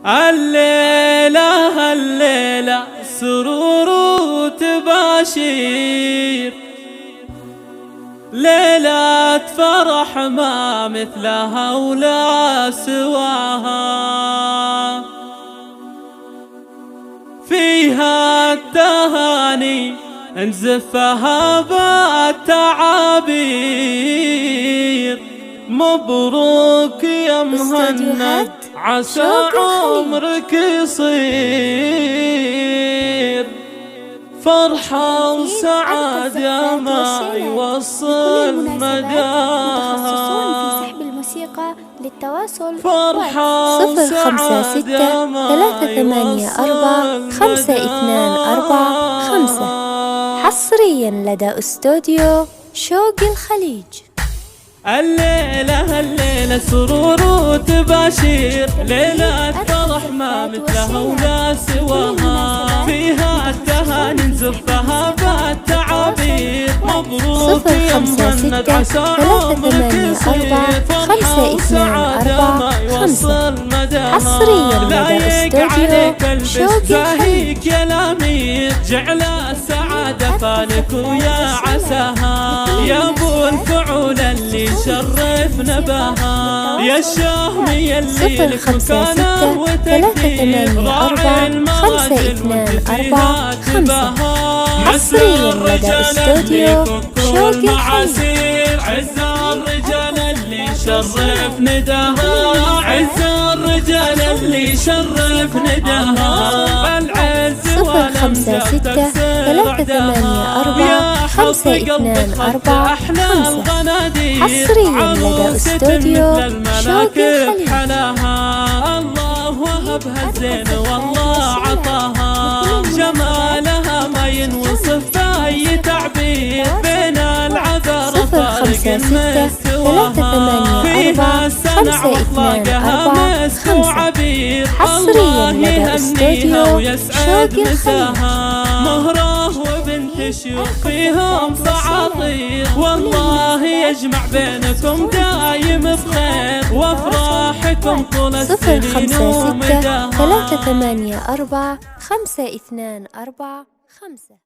الليلة سرور وتباشير، ليلة فرح ما مثلها ولا سواها، فيها التهاني نزفها بالتعابير. مبروك يا مهند عسى عمرك يصير، فرحة وسعادة ما يوصل مداها. للتواصل فرحة 056-384-524-5 حصريا لدى استوديو شوق الخليج. الليلة سرور وتباشير، ليلة فرح ما مثلها ولا سواها، فيها التهاني نزفها بالتعابير. مبروك يا مهند عسى عمرك يصير، فرحة وسعادة ما يوصل مداها. حصريا لدى استوديو شوق زاهيك يا الأمير، جعل السعادة فالك ويا عساها، يا ابو الفعول اللي شرفنا بها، يا الشاهمي اللي لك مكانه وتكريم، راعي المراجل وفيها تباها. حصريا لدى استوديو شوق الخليج. عز الرجال اللي شرف نداها، عز الرجال اللي شرف نداها، العز والامجاد يا حظ قلبك خد احلى الغنادير. حصريا لدى استوديو شوق الخليج. حلاها الله وهبها الزين والله عطاها، جمالها ما ينوصف بأي تعبير، بين العذر فارق مستواها، فيها السنع واطلاقها مسك وعبير. حصريا لدى استوديو ويسعد مساها، مهره وبنت شيوخ فيهم صعاطير، والله يجمع بينكم دايم بخير، وافراحكم طول السنين ومداها. 056-384-524-5